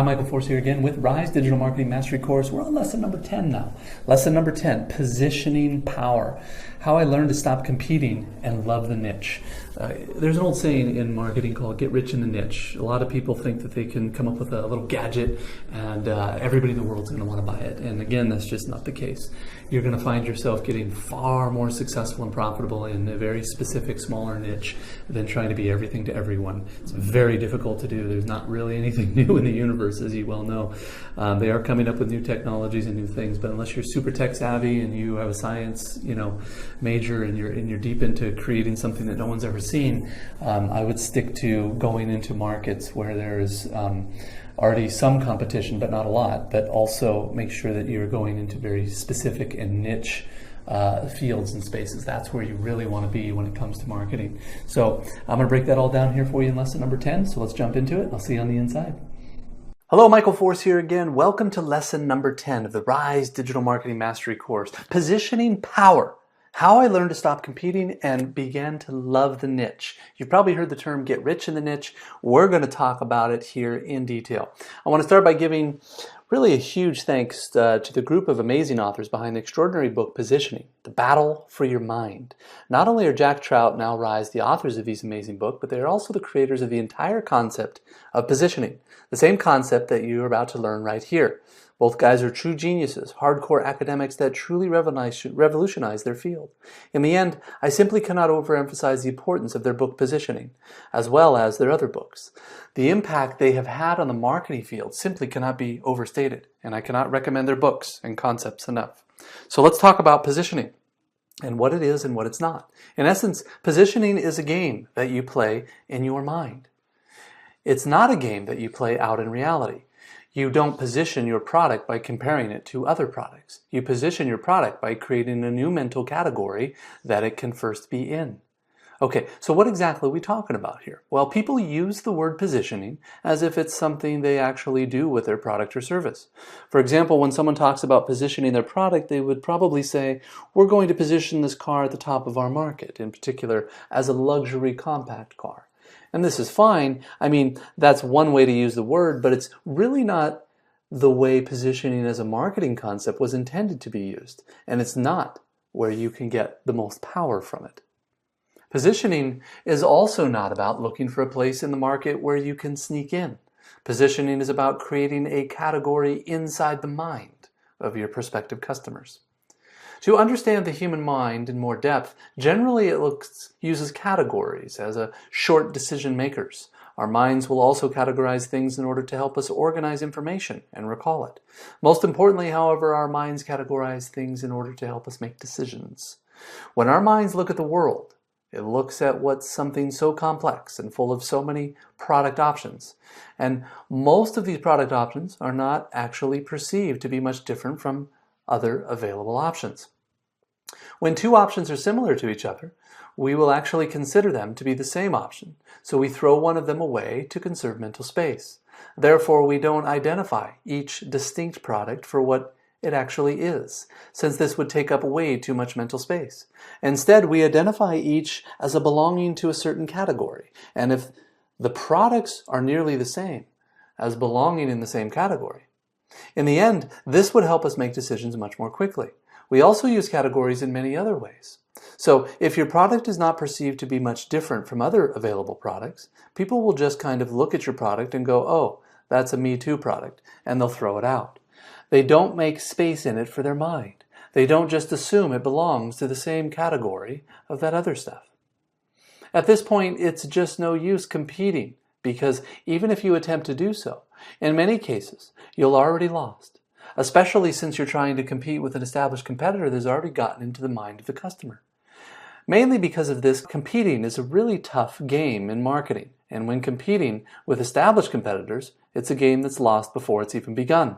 Hi, Michael Force here again with Rise Digital Marketing Mastery Course. We're on lesson number 10 now. Lesson number 10, Positioning Power. How I learned to stop competing and love the niche. There's an old saying in marketing called get rich in the niche. A lot of people think that they can come up with a little gadget and everybody in the world's going to want to buy it. And again, that's just not the case. You're going to find yourself getting far more successful and profitable in a very specific, smaller niche than trying to be everything to everyone. It's very difficult to do. There's not really anything new in the universe, as you well know. They are coming up with new technologies and new things, but unless you're super tech savvy and you have a science, major and you're deep into creating something that no one's ever seen, I would stick to going into markets where there's already some competition, but not a lot, but also make sure that you're going into very specific and niche fields and spaces. That's where you really want to be when it comes to marketing. So I'm going to break that all down here for you in lesson number 10. So let's jump into it. I'll see you on the inside. Hello, Michael Force here again. Welcome to lesson number 10 of the Rise Digital Marketing Mastery Course, Positioning Power. How I learned to stop competing and began to love the niche. You've probably heard the term get rich in the niche. We're going to talk about it here in detail. I want to start by giving really a huge thanks to the group of amazing authors behind the extraordinary book Positioning, The Battle for Your Mind. Not only are Jack Trout and Al Ries the authors of these amazing books, but they are also the creators of the entire concept of positioning, the same concept that you're about to learn right here. Both guys are true geniuses, hardcore academics that truly revolutionize their field. In the end, I simply cannot overemphasize the importance of their book Positioning, as well as their other books. The impact they have had on the marketing field simply cannot be overstated, and I cannot recommend their books and concepts enough. So let's talk about positioning and what it is and what it's not. In essence, positioning is a game that you play in your mind. It's not a game that you play out in reality. You don't position your product by comparing it to other products. You position your product by creating a new mental category that it can first be in. Okay, so what exactly are we talking about here? Well, people use the word positioning as if it's something they actually do with their product or service. For example, when someone talks about positioning their product, they would probably say, we're going to position this car at the top of our market, in particular as a luxury compact car. And this is fine. I mean, that's one way to use the word, but it's really not the way positioning as a marketing concept was intended to be used. And it's not where you can get the most power from it. Positioning is also not about looking for a place in the market where you can sneak in. Positioning is about creating a category inside the mind of your prospective customers. To understand the human mind in more depth, generally it uses categories as a short decision makers. Our minds will also categorize things in order to help us organize information and recall it. Most importantly, however, our minds categorize things in order to help us make decisions. When our minds look at the world, it looks at what's something so complex and full of so many product options. And most of these product options are not actually perceived to be much different from other available options. When two options are similar to each other, we will actually consider them to be the same option, so we throw one of them away to conserve mental space. Therefore, we don't identify each distinct product for what it actually is, since this would take up way too much mental space. Instead, we identify each as a belonging to a certain category, and if the products are nearly the same, as belonging in the same category. In the end, this would help us make decisions much more quickly. We also use categories in many other ways. So if your product is not perceived to be much different from other available products, people will just kind of look at your product and go, oh, that's a Me Too product, and they'll throw it out. They don't make space in it for their mind. They don't just assume it belongs to the same category of that other stuff. At this point, it's just no use competing, because even if you attempt to do so, in many cases, you'll already lost, especially since you're trying to compete with an established competitor that's already gotten into the mind of the customer. Mainly because of this, competing is a really tough game in marketing, and when competing with established competitors, it's a game that's lost before it's even begun.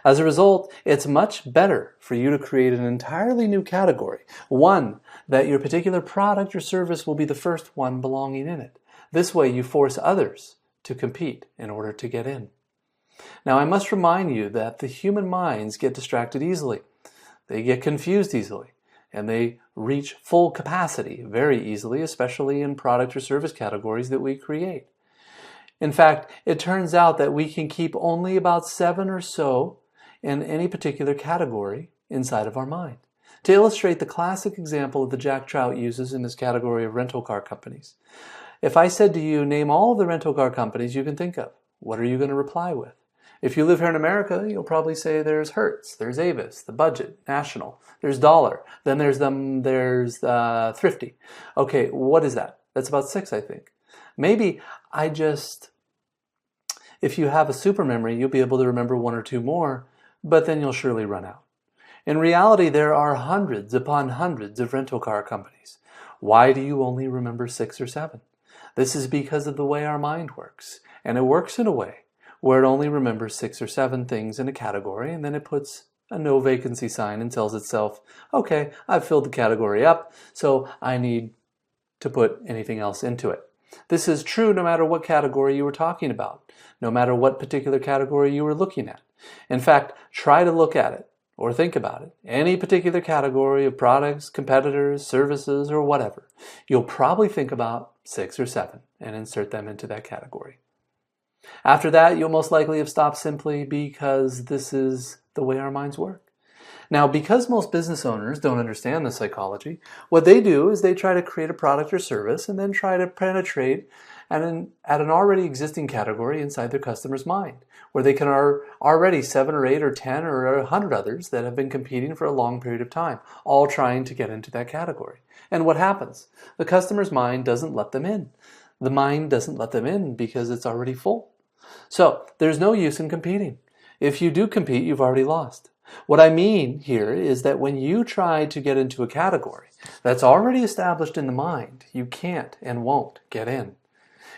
As a result, it's much better for you to create an entirely new category, one that your particular product or service will be the first one belonging in it. This way you force others to compete in order to get in. Now, I must remind you that the human minds get distracted easily. They get confused easily, and they reach full capacity very easily, especially in product or service categories that we create. In fact, it turns out that we can keep only about 7 or so in any particular category inside of our mind. To illustrate the classic example that Jack Trout uses in this category of rental car companies, if I said to you, name all of the rental car companies you can think of, what are you going to reply with? If you live here in America, you'll probably say there's Hertz, there's Avis, the Budget, National, there's Dollar, then there's Thrifty. Okay, what is that? That's about 6, I think. Maybe if you have a super memory, you'll be able to remember 1 or 2 more, but then you'll surely run out. In reality, there are hundreds upon hundreds of rental car companies. Why do you only remember 6 or 7? This is because of the way our mind works, and it works in a way where it only remembers 6 or 7 things in a category, and then it puts a no vacancy sign and tells itself, okay, I've filled the category up, so I need to put anything else into it. This is true no matter what category you were talking about, no matter what particular category you were looking at. In fact, try to look at it or think about it. Any particular category of products, competitors, services, or whatever, you'll probably think about 6 or 7 and insert them into that category. After that, you'll most likely have stopped simply because this is the way our minds work. Now, because most business owners don't understand the psychology, what they do is they try to create a product or service and then try to penetrate at an already existing category inside their customer's mind, where they can already 7 or 8 or 10 or 100 others that have been competing for a long period of time, all trying to get into that category. And what happens? The customer's mind doesn't let them in. The mind doesn't let them in because it's already full. So there's no use in competing. If you do compete, you've already lost. What I mean here is that when you try to get into a category that's already established in the mind, you can't and won't get in.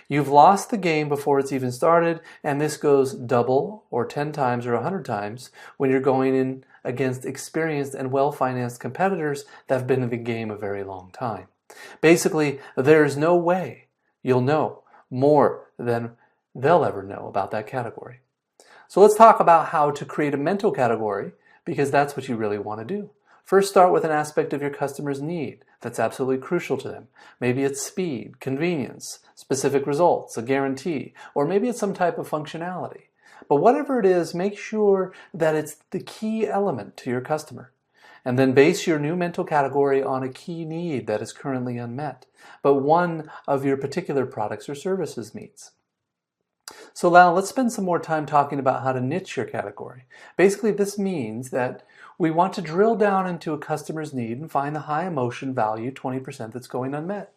You've lost the game before it's even started, and this goes double or 10 times or 100 times when you're going in against experienced and well-financed competitors that have been in the game a very long time. Basically, there's no way you'll know more than they'll ever know about that category. So let's talk about how to create a mental category, because that's what you really want to do. First, start with an aspect of your customer's need that's absolutely crucial to them. Maybe it's speed, convenience, specific results, a guarantee, or maybe it's some type of functionality. But whatever it is, make sure that it's the key element to your customer. And then base your new mental category on a key need that is currently unmet, but one of your particular products or services meets. So now let's spend some more time talking about how to niche your category. Basically, this means that we want to drill down into a customer's need and find the high emotion value 20% that's going unmet.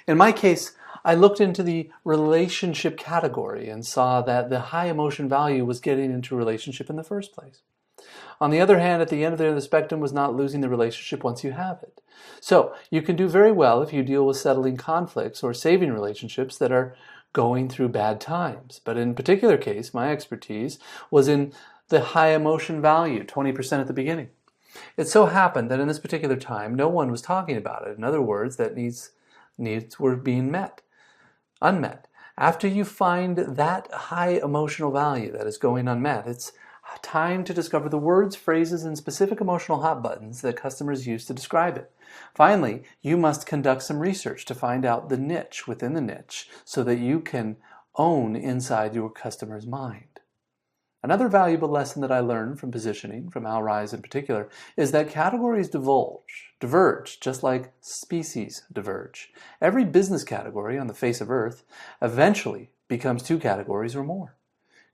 In my case, I looked into the relationship category and saw that the high emotion value was getting into a relationship in the first place. On the other hand, at the end of the spectrum was not losing the relationship once you have it. So you can do very well if you deal with settling conflicts or saving relationships that are going through bad times. But in particular case, my expertise was in the high emotion value, 20% at the beginning. It so happened that in this particular time, no one was talking about it. In other words, that needs were being unmet. After you find that high emotional value that is going unmet, it's time to discover the words, phrases, and specific emotional hot buttons that customers use to describe it. Finally, you must conduct some research to find out the niche within the niche so that you can own inside your customer's mind. Another valuable lesson that I learned from positioning, from Al Ries in particular, is that categories diverge, just like species diverge. Every business category on the face of Earth eventually becomes 2 categories or more.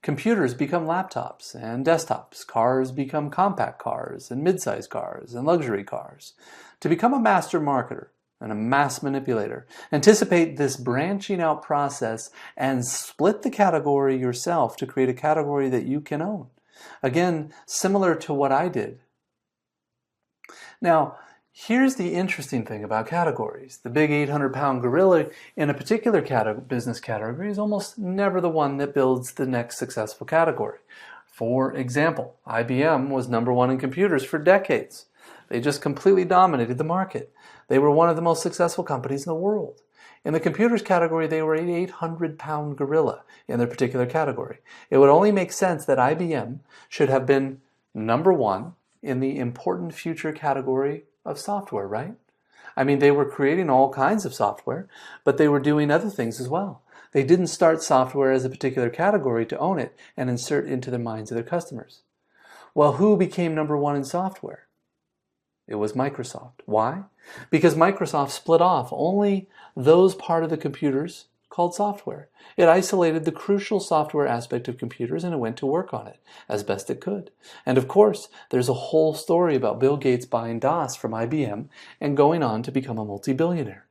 Computers become laptops and desktops. Cars become compact cars and mid-size cars and luxury cars. To become a master marketer and a mass manipulator, anticipate this branching out process and split the category yourself to create a category that you can own. Again, similar to what I did. Now, here's the interesting thing about categories. The big 800-pound gorilla in a particular business category is almost never the one that builds the next successful category. For example, IBM was #1 in computers for decades. They just completely dominated the market. They were one of the most successful companies in the world. In the computers category, they were an 800-pound gorilla in their particular category. It would only make sense that IBM should have been #1 in the important future category of software, right? I mean, they were creating all kinds of software, but they were doing other things as well. They didn't start software as a particular category to own it and insert into the minds of their customers. Well, who became number one in software? It was Microsoft. Why? Because Microsoft split off only those part of the computers called software. It isolated the crucial software aspect of computers and it went to work on it as best it could. And of course, there's a whole story about Bill Gates buying DOS from IBM and going on to become a multi-billionaire.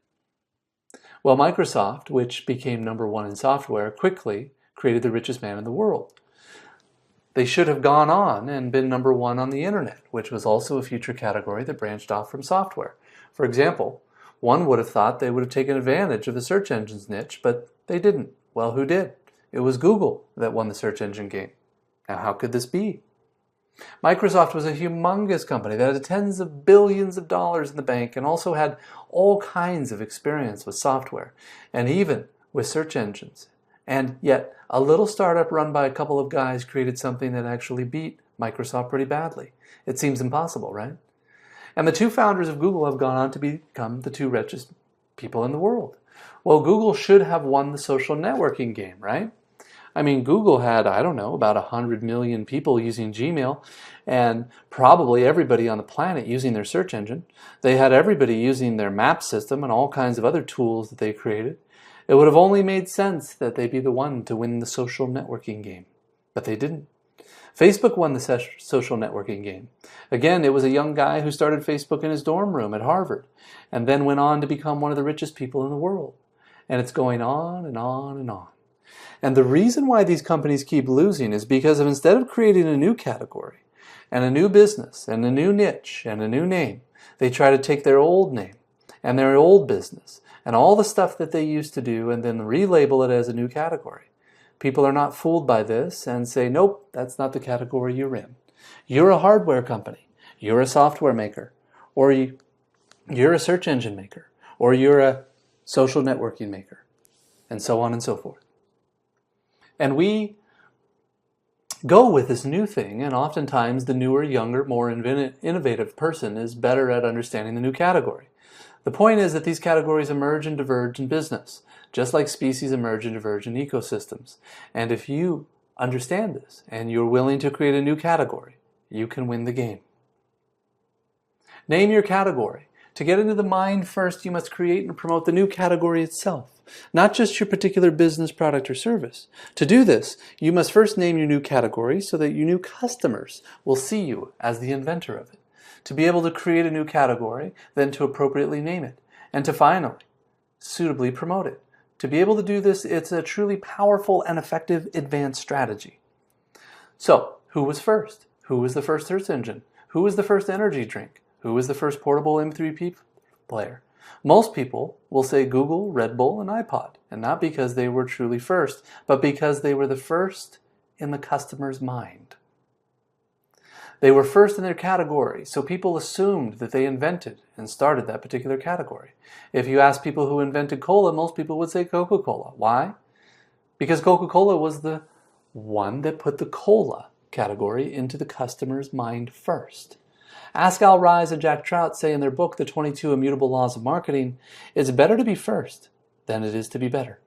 Well, Microsoft, which became number one in software, quickly created the richest man in the world. They should have gone on and been number one on the internet, which was also a future category that branched off from software. For example, one would have thought they would have taken advantage of the search engine's niche, but they didn't. Well, who did? It was Google that won the search engine game. Now, how could this be? Microsoft was a humongous company that had tens of billions of dollars in the bank and also had all kinds of experience with software and even with search engines. And yet, a little startup run by a couple of guys created something that actually beat Microsoft pretty badly. It seems impossible, right? And the two founders of Google have gone on to become the two richest people in the world. Well, Google should have won the social networking game, right? I mean, Google had, I don't know, about 100 million people using Gmail and probably everybody on the planet using their search engine. They had everybody using their map system and all kinds of other tools that they created. It would have only made sense that they be the one to win the social networking game, but they didn't. Facebook won the social networking game. Again, it was a young guy who started Facebook in his dorm room at Harvard and then went on to become one of the richest people in the world. And it's going on and on and on. And the reason why these companies keep losing is because instead of creating a new category and a new business and a new niche and a new name, they try to take their old name and their old business and all the stuff that they used to do and then relabel it as a new category. People are not fooled by this and say, nope, that's not the category you're in. You're a hardware company, you're a software maker, or you're a search engine maker, or you're a social networking maker, and so on and so forth. And we go with this new thing, and oftentimes the newer, younger, more innovative person is better at understanding the new category. The point is that these categories emerge and diverge in business, just like species emerge and diverge in ecosystems. And if you understand this and you're willing to create a new category, you can win the game. Name your category. To get into the mind first, you must create and promote the new category itself, not just your particular business, product, or service. To do this, you must first name your new category so that your new customers will see you as the inventor of it. To be able to create a new category, then to appropriately name it, and to finally, suitably promote it. To be able to do this, it's a truly powerful and effective advanced strategy. So, who was first? Who was the first search engine? Who was the first energy drink? Who was the first portable MP3 player? Most people will say Google, Red Bull, and iPod, and not because they were truly first, but because they were the first in the customer's mind. They were first in their category, so people assumed that they invented and started that particular category. If you ask people who invented cola, most people would say Coca-Cola. Why? Because Coca-Cola was the one that put the cola category into the customer's mind first. Ask Al Ries and Jack Trout say in their book, The 22 Immutable Laws of Marketing, it's better to be first than it is to be better.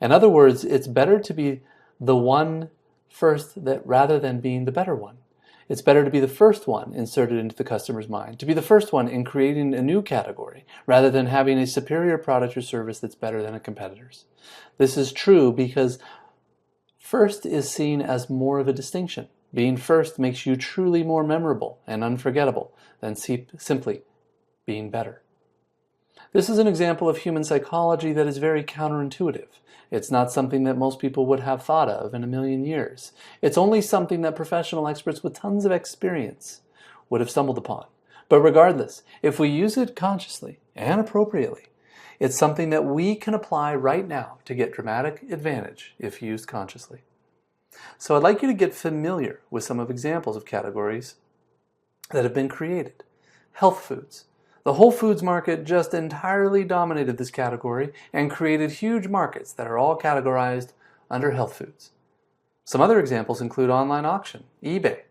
In other words, it's better to be the one first rather than being the better one. It's better to be the first one inserted into the customer's mind, to be the first one in creating a new category, rather than having a superior product or service that's better than a competitor's. This is true because first is seen as more of a distinction. Being first makes you truly more memorable and unforgettable than simply being better. This is an example of human psychology that is very counterintuitive. It's not something that most people would have thought of in a million years. It's only something that professional experts with tons of experience would have stumbled upon. But regardless, if we use it consciously and appropriately, it's something that we can apply right now to get dramatic advantage if used consciously. So I'd like you to get familiar with some of examples of categories that have been created. Health foods. The Whole Foods market just entirely dominated this category and created huge markets that are all categorized under health foods. Some other examples include online auction, eBay,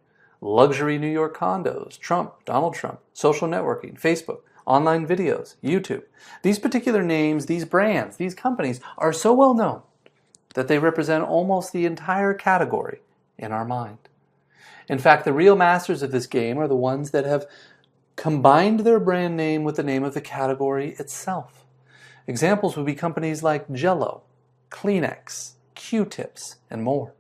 luxury New York condos, Donald Trump, social networking, Facebook. online videos, YouTube. These particular names, these brands, these companies are so well known that they represent almost the entire category in our mind. In fact, the real masters of this game are the ones that have combined their brand name with the name of the category itself. Examples would be companies like Jell-O, Kleenex, Q-tips, and more.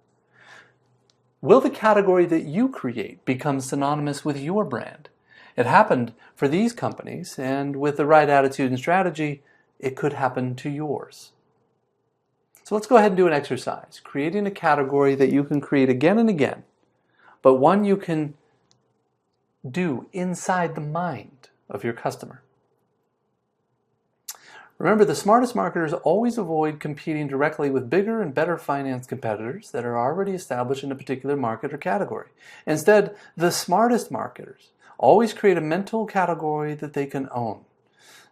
Will the category that you create become synonymous with your brand? It happened for these companies, and with the right attitude and strategy, it could happen to yours. So let's go ahead and do an exercise, creating a category that you can create again and again, but one you can do inside the mind of your customer. Remember, the smartest marketers always avoid competing directly with bigger and better financed competitors that are already established in a particular market or category. Instead, the smartest marketers always create a mental category that they can own.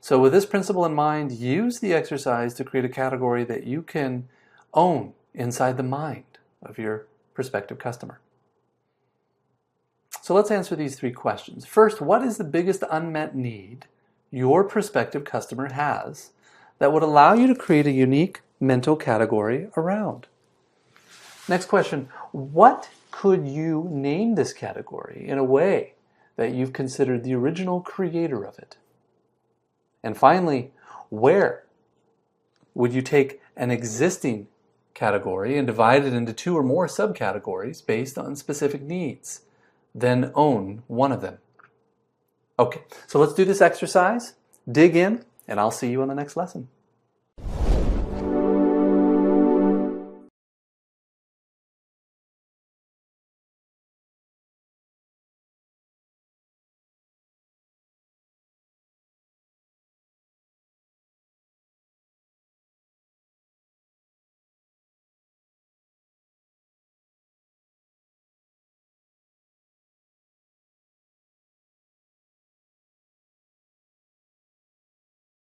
So with this principle in mind, use the exercise to create a category that you can own inside the mind of your prospective customer. So let's answer these three questions. First, what is the biggest unmet need your prospective customer has that would allow you to create a unique mental category around? Next question, what could you name this category in a way that you've considered the original creator of it? And finally, where would you take an existing category and divide it into two or more subcategories based on specific needs? Then own one of them. Okay, so let's do this exercise, dig in, and I'll see you on the next lesson.